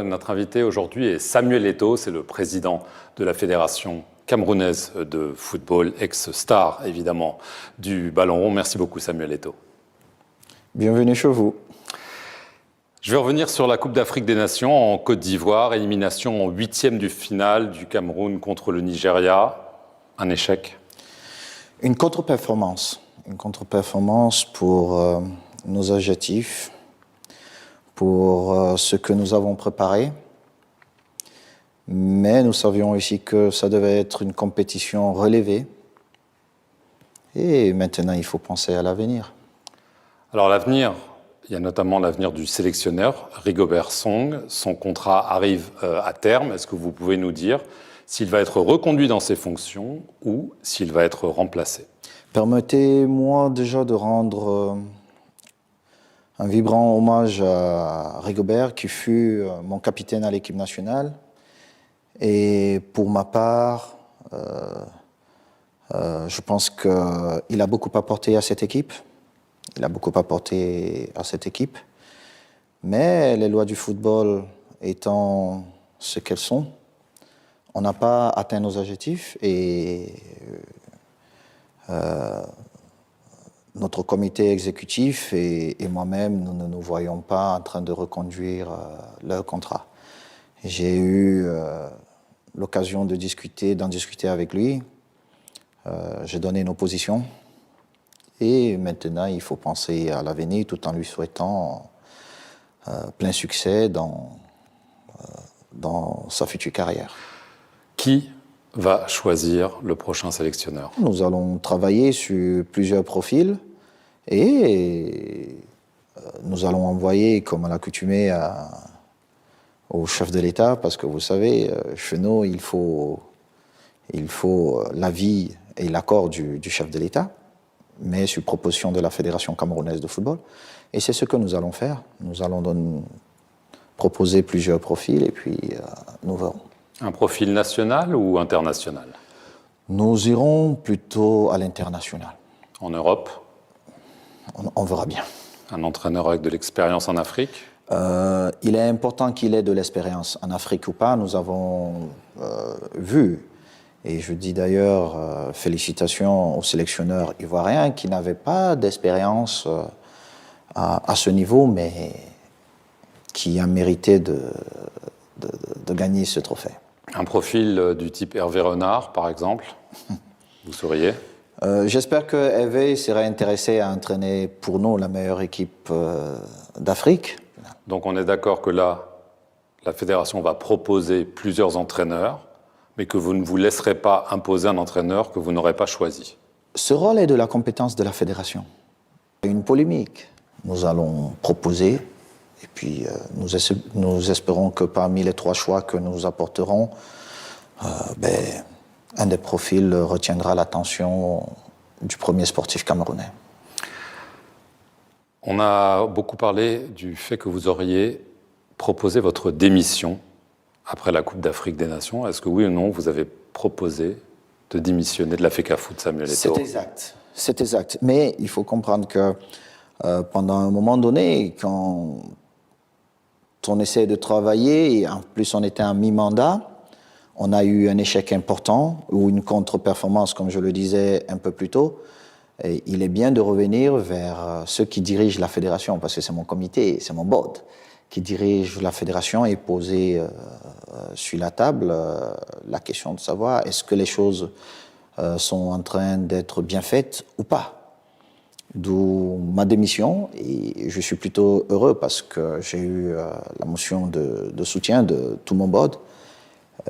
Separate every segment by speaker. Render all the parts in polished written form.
Speaker 1: Notre invité aujourd'hui est Samuel Eto'o, c'est le président de la Fédération camerounaise de football, ex-star évidemment du ballon rond. Merci beaucoup Samuel Eto'o.
Speaker 2: Bienvenue chez vous.
Speaker 1: Je vais revenir sur la Coupe d'Afrique des Nations en Côte d'Ivoire, élimination en 8e du finale du Cameroun contre le Nigeria. Un échec?
Speaker 2: Une contre-performance. Une contre-performance pour nos adjectifs, pour ce que nous avons préparé. Mais nous savions aussi que ça devait être une compétition relevée. Et maintenant, il faut penser à l'avenir.
Speaker 1: Alors l'avenir, il y a notamment l'avenir du sélectionneur, Rigobert Song. Son contrat arrive à terme. Est-ce que vous pouvez nous dire s'il va être reconduit dans ses fonctions ou s'il va être remplacé?
Speaker 2: Permettez-moi déjà de rendre un vibrant hommage à Rigobert, qui fut mon capitaine à l'équipe nationale. Et pour ma part, je pense qu'il a beaucoup apporté à cette équipe. Il a beaucoup apporté à cette équipe. Mais les lois du football étant ce qu'elles sont, on n'a pas atteint nos objectifs et notre comité exécutif et moi-même, nous ne nous voyons pas en train de reconduire leur contrat. J'ai eu l'occasion d'en discuter avec lui. J'ai donné nos positions. Et maintenant, il faut penser à l'avenir tout en lui souhaitant plein succès dans sa future carrière.
Speaker 1: Qui va choisir le prochain sélectionneur?
Speaker 2: Nous allons travailler sur plusieurs profils et nous allons envoyer, comme à l'accoutumée, au chef de l'État, parce que vous savez, chez nous, il faut l'avis et l'accord du chef de l'État, mais sur proposition de la Fédération camerounaise de football. Et c'est ce que nous allons faire. Nous allons proposer plusieurs profils et puis nous verrons.
Speaker 1: Un profil national ou international?
Speaker 2: Nous irons plutôt à l'international.
Speaker 1: En Europe?
Speaker 2: On verra bien.
Speaker 1: Un entraîneur avec de l'expérience en Afrique?
Speaker 2: Il est important qu'il ait de l'expérience en Afrique ou pas. Nous avons vu, et je dis d'ailleurs félicitations aux sélectionneurs ivoiriens qui n'avaient pas d'expérience à ce niveau, mais qui a mérité de gagner ce trophée.
Speaker 1: Un profil du type Hervé Renard, par exemple, vous sauriez?
Speaker 2: J'espère que Hervé serait intéressé à entraîner pour nous la meilleure équipe d'Afrique.
Speaker 1: Donc on est d'accord que là, la fédération va proposer plusieurs entraîneurs, mais que vous ne vous laisserez pas imposer un entraîneur que vous n'aurez pas choisi.
Speaker 2: Ce rôle est de la compétence de la fédération. Une polémique. Nous allons proposer, et puis nous espérons que parmi les 3 choix que nous apporterons, un des profils retiendra l'attention du premier sportif camerounais.
Speaker 1: On a beaucoup parlé du fait que vous auriez proposé votre démission après la Coupe d'Afrique des Nations. Est-ce que oui ou non, vous avez proposé de démissionner de la FECAFOOT, Samuel Eto'o?
Speaker 2: C'est exact. Mais il faut comprendre que pendant un moment donné, quand on essaie de travailler, et en plus on était en mi-mandat, on a eu un échec important ou une contre-performance, comme je le disais un peu plus tôt. Et il est bien de revenir vers ceux qui dirigent la fédération, parce que c'est mon comité, c'est mon board qui dirige la fédération, et poser sur la table la question de savoir est-ce que les choses sont en train d'être bien faites ou pas. D'où ma démission, et je suis plutôt heureux parce que j'ai eu la motion de soutien de tout mon board.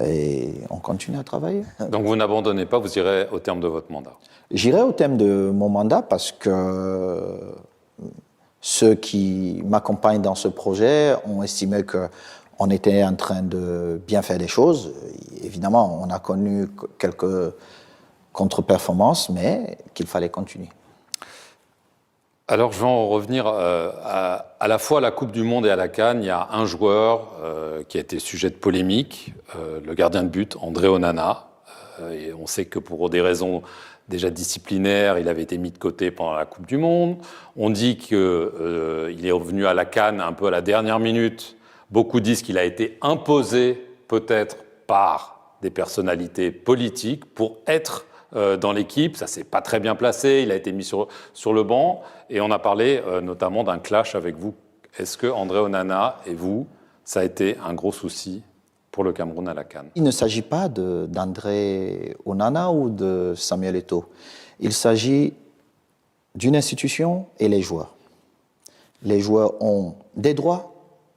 Speaker 2: Et on continue à travailler.
Speaker 1: Donc vous n'abandonnez pas, vous irez au terme de votre mandat?
Speaker 2: J'irai au terme de mon mandat parce que ceux qui m'accompagnent dans ce projet ont estimé qu'on était en train de bien faire des choses. Évidemment, on a connu quelques contre-performances, mais qu'il fallait continuer.
Speaker 1: Alors, je vais en revenir à la fois à la Coupe du Monde et à la CAN. Il y a un joueur qui a été sujet de polémique, le gardien de but, André Onana. Et on sait que pour des raisons déjà disciplinaires, il avait été mis de côté pendant la Coupe du Monde. On dit qu'il est revenu à la CAN un peu à la dernière minute, Beaucoup disent qu'il a été imposé peut-être par des personnalités politiques pour être dans l'équipe. Ça ne s'est pas très bien placé, il a été mis sur le banc. Et on a parlé notamment d'un clash avec vous. Est-ce que André Onana et vous, ça a été un gros souci pour le Cameroun à la CAN?
Speaker 2: Il ne s'agit pas d'André Onana ou de Samuel Eto'o. Il s'agit d'une institution et les joueurs. Les joueurs ont des droits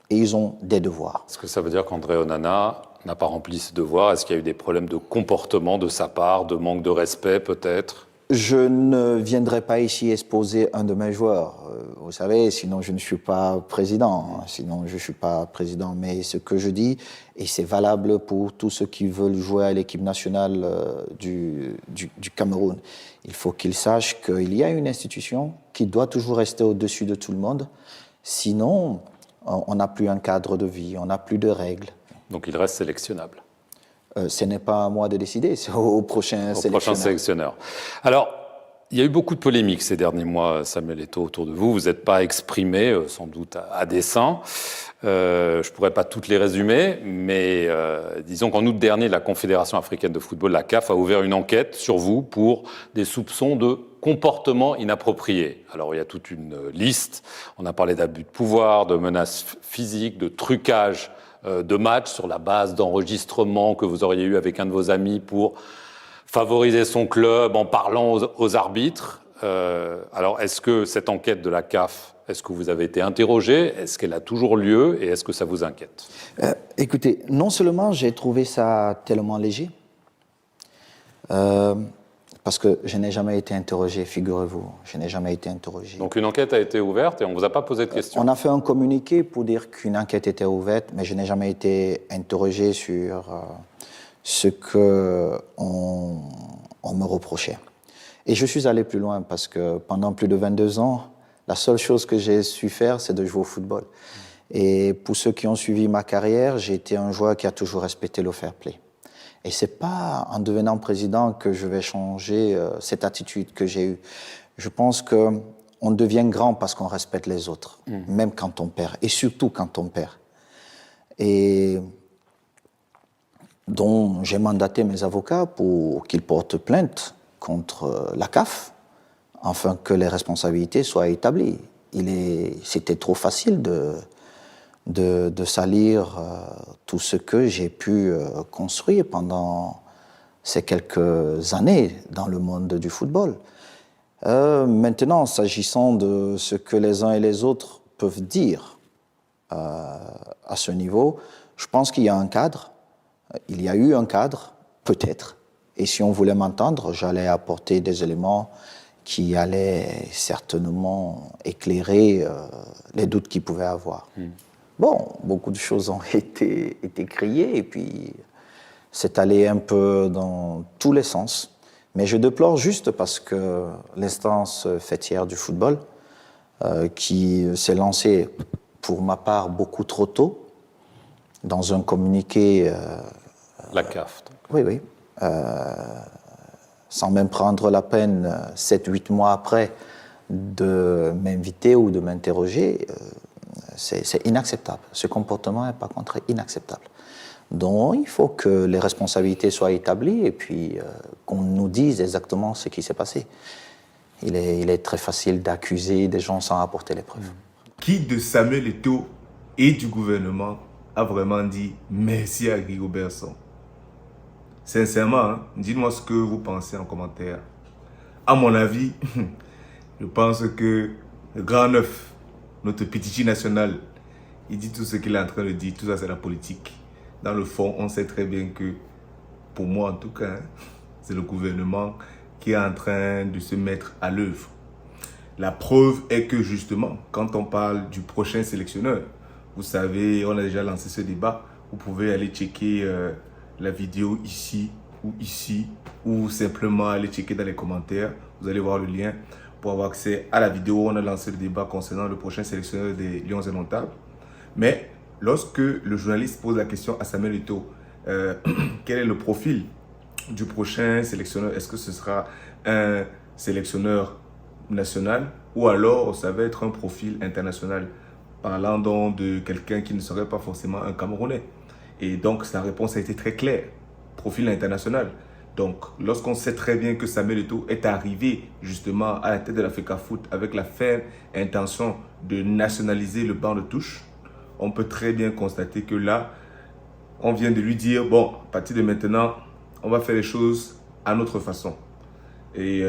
Speaker 2: et ils ont des devoirs.
Speaker 1: Est-ce que ça veut dire qu'André Onana n'a pas rempli ses devoirs? Est-ce qu'il y a eu des problèmes de comportement de sa part, de manque de respect peut-être?
Speaker 2: Je ne viendrai pas ici exposer un de mes joueurs. Vous savez, sinon je ne suis pas président. Sinon je ne suis pas président. Mais ce que je dis, et c'est valable pour tous ceux qui veulent jouer à l'équipe nationale du Cameroun, il faut qu'ils sachent qu'il y a une institution qui doit toujours rester au-dessus de tout le monde. Sinon, on n'a plus un cadre de vie, on n'a plus de règles.
Speaker 1: Donc il reste sélectionnable.
Speaker 2: Ce n'est pas à moi de décider, c'est au prochain
Speaker 1: sélectionneur. Alors, il y a eu beaucoup de polémiques ces derniers mois, Samuel Eto'o, autour de vous. Vous n'êtes pas exprimé, sans doute à dessein. Je ne pourrais pas toutes les résumer, mais disons qu'en août dernier, la Confédération africaine de football, la CAF, a ouvert une enquête sur vous pour des soupçons de comportement inapproprié. Alors, il y a toute une liste. On a parlé d'abus de pouvoir, de menaces physiques, de trucage de matchs sur la base d'enregistrements que vous auriez eu avec un de vos amis pour favoriser son club en parlant aux arbitres. Alors, est-ce que cette enquête de la CAF, est-ce que vous avez été interrogé? Est-ce qu'elle a toujours lieu? Et est-ce que ça vous inquiète?
Speaker 2: Écoutez, non seulement j'ai trouvé ça tellement léger, parce que je n'ai jamais été interrogé, figurez-vous. Je n'ai jamais été interrogé.
Speaker 1: Donc une enquête a été ouverte et on ne vous a pas posé de questions?
Speaker 2: On a fait un communiqué pour dire qu'une enquête était ouverte, mais je n'ai jamais été interrogé sur ce qu'on me reprochait. Et je suis allé plus loin parce que pendant plus de 22 ans, la seule chose que j'ai su faire, c'est de jouer au football. Et pour ceux qui ont suivi ma carrière, j'ai été un joueur qui a toujours respecté le fair play. Et ce n'est pas en devenant président que je vais changer cette attitude que j'ai eue. Je pense qu'on devient grand parce qu'on respecte les autres, même quand on perd, et surtout quand on perd. Et donc, j'ai mandaté mes avocats pour qu'ils portent plainte contre la CAF, afin que les responsabilités soient établies. C'était trop facile de salir tout ce que j'ai pu construire pendant ces quelques années dans le monde du football. Maintenant, s'agissant de ce que les uns et les autres peuvent dire à ce niveau, je pense qu'il y a un cadre. Il y a eu un cadre, peut-être. Et si on voulait m'entendre, j'allais apporter des éléments qui allaient certainement éclairer les doutes qu'il pouvait avoir. Bon, beaucoup de choses ont été criées et puis c'est allé un peu dans tous les sens. Mais je déplore juste parce que l'instance fêtière du football, qui s'est lancée pour ma part beaucoup trop tôt, dans un communiqué...
Speaker 1: la CAF.
Speaker 2: Donc. Oui. Sans même prendre la peine, 7-8 mois après, de m'inviter ou de m'interroger, c'est inacceptable. Ce comportement est par contre inacceptable. Donc il faut que les responsabilités soient établies et puis qu'on nous dise exactement ce qui s'est passé. Il est très facile d'accuser des gens sans apporter les preuves.
Speaker 3: Qui de Samuel Eto'o et du gouvernement a vraiment dit merci à Rigobert Song? Sincèrement, hein, dites-moi ce que vous pensez en commentaire. À mon avis, je pense que le grand neuf, notre Pichichi national, il dit tout ce qu'il est en train de dire. Tout ça, c'est la politique. Dans le fond, on sait très bien que, pour moi en tout cas, hein, c'est le gouvernement qui est en train de se mettre à l'œuvre. La preuve est que justement, quand on parle du prochain sélectionneur, vous savez, on a déjà lancé ce débat, vous pouvez aller checker la vidéo ici, ou simplement aller checker dans les commentaires. Vous allez voir le lien pour avoir accès à la vidéo où on a lancé le débat concernant le prochain sélectionneur des Lions indomptables. Mais lorsque le journaliste pose la question à Samuel Eto'o, quel est le profil du prochain sélectionneur? Est-ce que ce sera un sélectionneur national ou alors ça va être un profil international? parlant donc de quelqu'un qui ne serait pas forcément un Camerounais. Et donc, sa réponse a été très claire. Profil international. Donc, lorsqu'on sait très bien que Samuel Eto'o est arrivé justement à la tête de l'Africafoot avec la ferme intention de nationaliser le banc de touche, on peut très bien constater que là, on vient de lui dire, bon, à partir de maintenant, on va faire les choses à notre façon. Et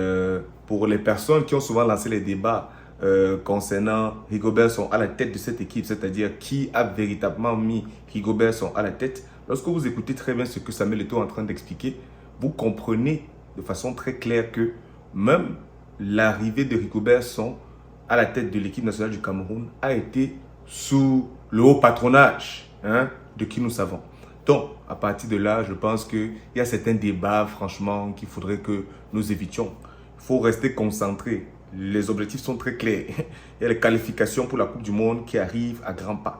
Speaker 3: pour les personnes qui ont souvent lancé les débats concernant Rigobert Song à la tête de cette équipe, c'est-à-dire qui a véritablement mis Rigobert Song à la tête, lorsque vous écoutez très bien ce que Samuel Eto'o est en train d'expliquer, vous comprenez de façon très claire que même l'arrivée de Rigobert Song à la tête de l'équipe nationale du Cameroun a été sous le haut patronage de qui nous savons. Donc, à partir de là, je pense qu'il y a certains débats, franchement, qu'il faudrait que nous évitions. Il faut rester concentré. Les objectifs sont très clairs. Il y a les qualifications pour la Coupe du Monde qui arrivent à grands pas.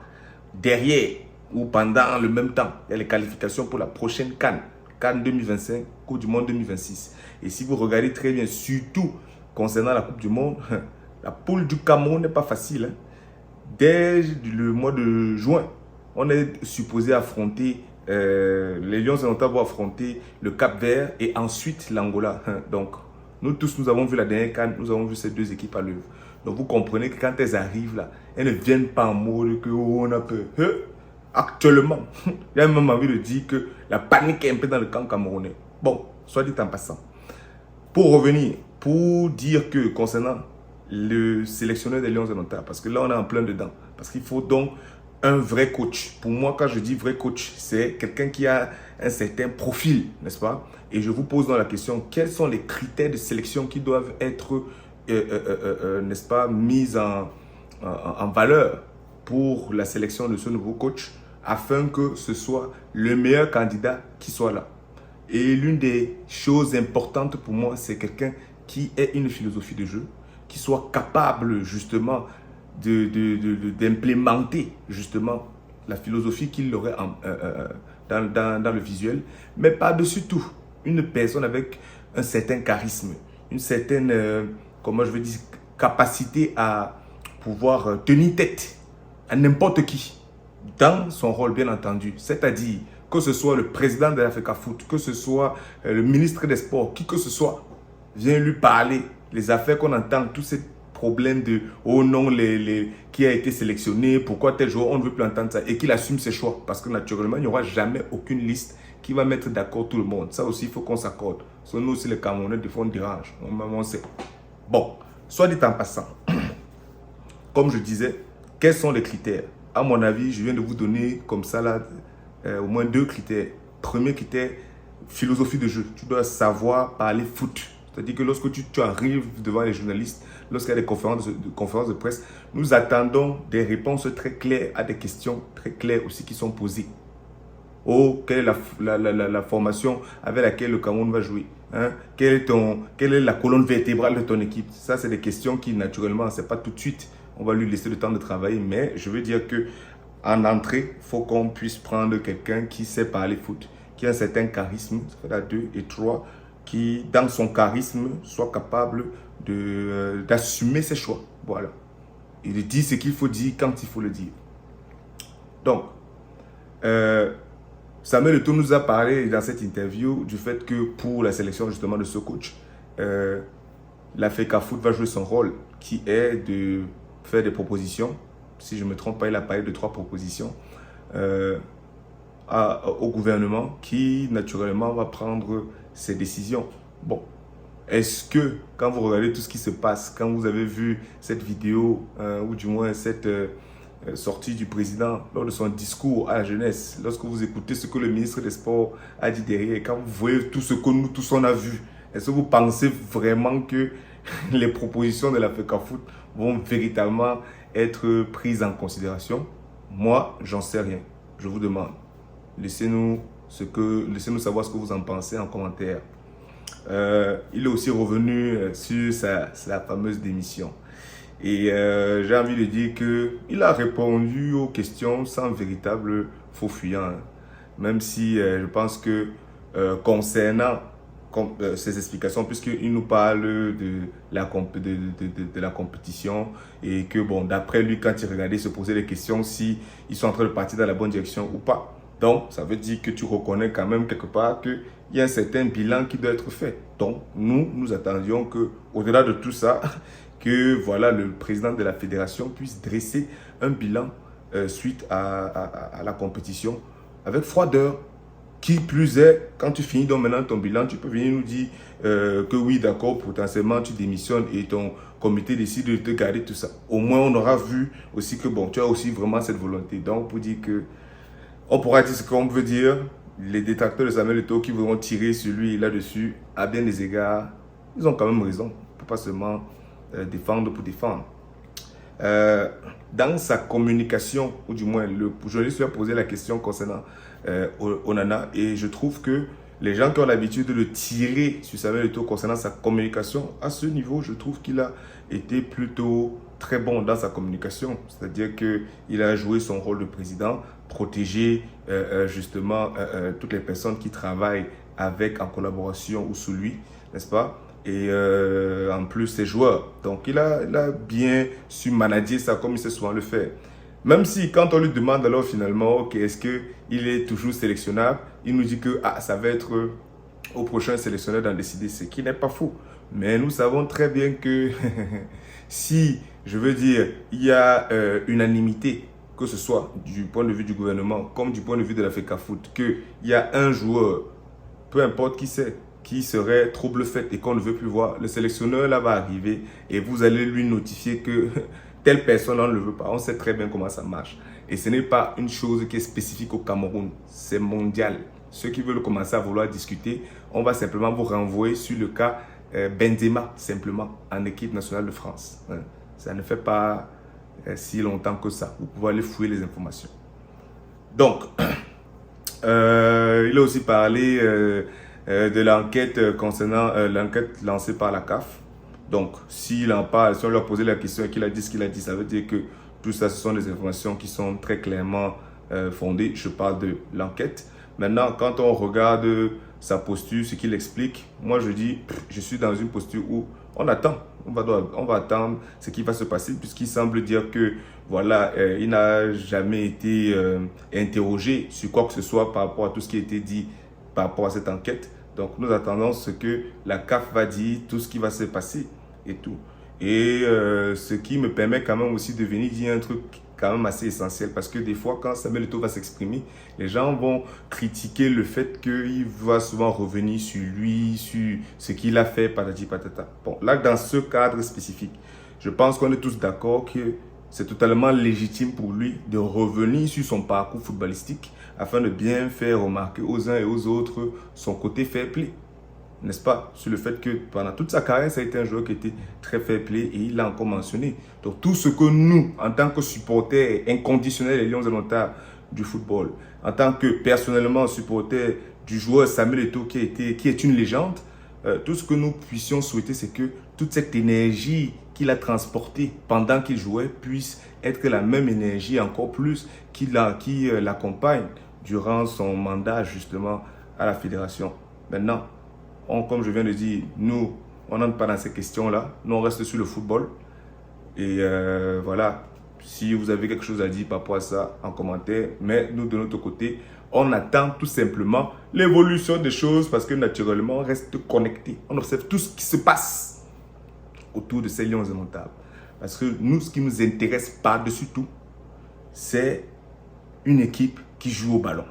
Speaker 3: Derrière, ou pendant le même temps, il y a les qualifications pour la prochaine CAN. CAN 2025, Coupe du Monde 2026. Et si vous regardez très bien, surtout concernant la Coupe du Monde, la poule du Cameroun n'est pas facile. Dès le mois de juin, on est supposé affronter, les Lions indomptables vont affronter le Cap-Vert et ensuite l'Angola. Donc, nous tous, nous avons vu la dernière CAN, nous avons vu ces deux équipes à l'œuvre. Donc, vous comprenez que quand elles arrivent là, elles ne viennent pas en mode que on a peur. Actuellement, il y a même envie de dire que la panique est un peu dans le camp camerounais. Bon, soit dit en passant. Pour revenir, pour dire que concernant le sélectionneur des Lions indomptables, parce que là on est en plein dedans, parce qu'il faut donc un vrai coach. Pour moi, quand je dis vrai coach, c'est quelqu'un qui a un certain profil, n'est-ce pas? Et je vous pose dans la question, quels sont les critères de sélection qui doivent être, n'est-ce pas, mis en valeur pour la sélection de ce nouveau coach, afin que ce soit le meilleur candidat qui soit là. Et l'une des choses importantes pour moi, c'est quelqu'un qui ait une philosophie de jeu, qui soit capable justement d'implémenter justement la philosophie qu'il aurait dans le visuel, mais par-dessus tout, une personne avec un certain charisme, une certaine, comment je veux dire, capacité à pouvoir tenir tête à n'importe qui, dans son rôle bien entendu, c'est-à-dire que ce soit le président de l'Africafoot, que ce soit le ministre des Sports, qui que ce soit, vient lui parler, les affaires qu'on entend, tous ces problèmes de « oh non, qui a été sélectionné, pourquoi tel joueur, on ne veut plus entendre ça » et qu'il assume ses choix. Parce que naturellement, il n'y aura jamais aucune liste qui va mettre d'accord tout le monde. Ça aussi, il faut qu'on s'accorde. Parce que nous aussi, les Camerounais, des fois, on dérange. On sait. Bon, soit dit en passant, comme je disais, quels sont les critères? À mon avis, je viens de vous donner comme ça là, au moins deux critères. Premier critère, philosophie de jeu. Tu dois savoir parler foot. C'est-à-dire que lorsque tu arrives devant les journalistes, lorsqu'il y a des conférences de presse, nous attendons des réponses très claires à des questions très claires aussi qui sont posées. Oh, quelle est la formation avec laquelle le Cameroun va jouer? Quelle est la colonne vertébrale de ton équipe? Ça, c'est des questions qui, naturellement, ce n'est pas tout de suite. On va lui laisser le temps de travailler, mais je veux dire que en entrée, il faut qu'on puisse prendre quelqu'un qui sait parler foot, qui a un certain charisme, c'est-à-dire 2 et 3, qui, dans son charisme, soit capable d'assumer ses choix. Voilà. Il dit ce qu'il faut dire quand il faut le dire. Donc, Samuel Eto'o nous a parlé dans cette interview du fait que pour la sélection justement de ce coach, l'Africafoot va jouer son rôle qui est de faire des propositions. Si je ne me trompe pas, il a parlé de 3 propositions au gouvernement qui naturellement va prendre ses décisions. Bon, est-ce que quand vous regardez tout ce qui se passe, quand vous avez vu cette vidéo ou du moins cette sortie du président lors de son discours à la jeunesse, lorsque vous écoutez ce que le ministre des Sports a dit derrière, et quand vous voyez tout ce que nous tous on a vu, est-ce que vous pensez vraiment que les propositions de l'Africafoot vont véritablement être prises en considération? Moi, j'en sais rien. Je vous demande. Laissez-nous savoir ce que vous en pensez en commentaire. Il est aussi revenu sur sa fameuse démission. Et j'ai envie de dire qu'il a répondu aux questions sans véritable faux fuyant. Même si je pense que concernant ses explications, puisqu'il nous parle de la compétition et que, bon, d'après lui, quand il regardait, il se posait des questions si ils sont en train de partir dans la bonne direction ou pas. Donc, ça veut dire que tu reconnais quand même quelque part qu'il y a un certain bilan qui doit être fait. Donc, nous attendions qu'au-delà de tout ça, que voilà, le président de la fédération puisse dresser un bilan suite à la compétition avec froideur. Qui plus est, quand tu finis donc maintenant ton bilan, tu peux venir nous dire que oui, d'accord, potentiellement tu démissionnes et ton comité décide de te garder tout ça. Au moins, on aura vu aussi que bon, tu as aussi vraiment cette volonté. Donc, pour dire que on pourra dire ce qu'on veut dire, les détracteurs de Samuel Eto'o qui voudront tirer sur lui là-dessus, à bien des égards, ils ont quand même raison. On ne peut pas seulement défendre pour défendre. Dans sa communication, ou du moins le journaliste lui a posé la question concernant Onana, et je trouve que les gens qui ont l'habitude de le tirer sur Samuel Eto'o concernant sa communication, à ce niveau, je trouve qu'il a été plutôt très bon dans sa communication. C'est-à-dire qu'il a joué son rôle de président, protéger justement toutes les personnes qui travaillent avec, en collaboration ou sous lui, n'est-ce pas? Et en plus, ses joueurs. Donc, il a bien su manager ça comme il sait souvent le faire. Même si, quand on lui demande alors finalement, ok, est-ce qu'il est toujours sélectionnable, il nous dit que ça va être au prochain sélectionneur d'en décider, ce qui n'est pas faux. Mais nous savons très bien que si, je veux dire, il y a unanimité, que ce soit du point de vue du gouvernement comme du point de vue de la FECAFOOT, qu'il y a un joueur, peu importe qui c'est, qui serait trouble fait et qu'on ne veut plus voir, le sélectionneur là va arriver et vous allez lui notifier que telle personne on ne le veut pas. On sait très bien comment ça marche. Et ce n'est pas une chose qui est spécifique au Cameroun, c'est mondial. Ceux qui veulent commencer à vouloir discuter, on va simplement vous renvoyer sur le cas Benzema, simplement, en équipe nationale de France. Ça ne fait pas si longtemps que ça. Vous pouvez aller fouiller les informations. Donc, il a aussi parlé de l'enquête concernant l'enquête lancée par la CAF. Donc, s'il en parle, si on lui a posé la question et qu'il a dit ce qu'il a dit, ça veut dire que tout ça, ce sont des informations qui sont très clairement fondées. Je parle de l'enquête. Maintenant, quand on regarde sa posture, ce qu'il explique, moi je dis, je suis dans une posture où on attend. On va attendre ce qui va se passer, puisqu'il semble dire que, voilà, il n'a jamais été interrogé sur quoi que ce soit par rapport à tout ce qui a été dit par rapport à cette enquête. Donc, nous attendons ce que la CAF va dire, tout ce qui va se passer et tout. Et ce qui me permet quand même aussi de venir dire un truc quand même assez essentiel, parce que des fois, quand Samuel Eto'o va s'exprimer, les gens vont critiquer le fait qu'il va souvent revenir sur lui, sur ce qu'il a fait, patati patata. Bon, là, dans ce cadre spécifique, je pense qu'on est tous d'accord que c'est totalement légitime pour lui de revenir sur son parcours footballistique afin de bien faire remarquer aux uns et aux autres son côté fair play. N'est-ce pas? Sur le fait que pendant toute sa carrière, ça a été un joueur qui était très fair play et il l'a encore mentionné. Donc tout ce que nous, en tant que supporters inconditionnels des Lions indomptables du football, en tant que personnellement supporter du joueur Samuel Eto'o qui est une légende, tout ce que nous puissions souhaiter, c'est que toute cette énergie qu'il a transportée pendant qu'il jouait puisse être la même énergie encore plus qui l'accompagne durant son mandat justement à la fédération. Maintenant, comme je viens de dire, nous, on n'entre pas dans ces questions-là. Nous, on reste sur le football. Et voilà, si vous avez quelque chose à dire par rapport à ça, en commentaire. Mais nous, de notre côté, on attend tout simplement l'évolution des choses parce que naturellement, on reste connecté. On observe tout ce qui se passe autour de ces Lions indomptables. Parce que nous, ce qui nous intéresse par-dessus tout, c'est une équipe qui joue au ballon.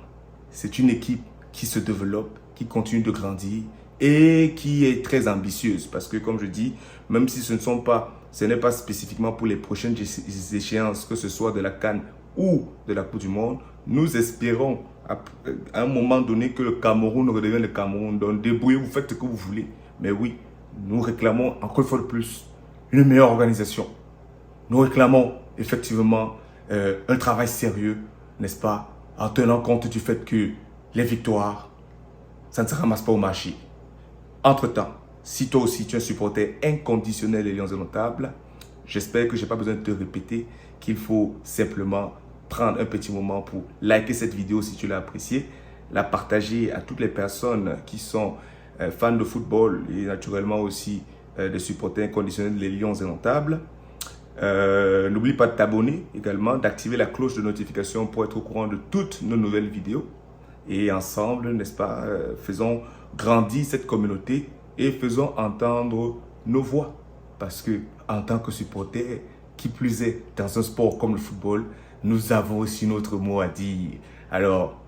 Speaker 3: C'est une équipe qui se développe, qui continue de grandir et qui est très ambitieuse. Parce que, comme je dis, même si ce n'est pas spécifiquement pour les prochaines échéances, que ce soit de la CAN ou de la Coupe du Monde, nous espérons à un moment donné que le Cameroun redevienne le Cameroun. Donc, débrouillez-vous, faites ce que vous voulez. Mais oui, nous réclamons encore une fois de plus une meilleure organisation. Nous réclamons effectivement un travail sérieux, n'est-ce pas, en tenant compte du fait que les victoires, ça ne se ramasse pas au marché. Entre-temps, si toi aussi tu es un supporter inconditionnel des Lions indomptables, j'espère que je n'ai pas besoin de te répéter qu'il faut simplement prendre un petit moment pour liker cette vidéo si tu l'as appréciée, la partager à toutes les personnes qui sont fans de football et naturellement aussi des supporters inconditionnels des Lions indomptables. N'oublie pas de t'abonner également, d'activer la cloche de notification pour être au courant de toutes nos nouvelles vidéos. Et ensemble, n'est-ce pas, faisons grandir cette communauté et faisons entendre nos voix. Parce que en tant que supporter, qui plus est, dans un sport comme le football, nous avons aussi notre mot à dire. Alors,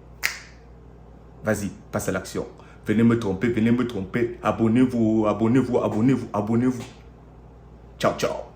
Speaker 3: vas-y, passe à l'action. Venez me tromper, abonnez-vous, abonnez-vous, abonnez-vous, abonnez-vous. Ciao, ciao.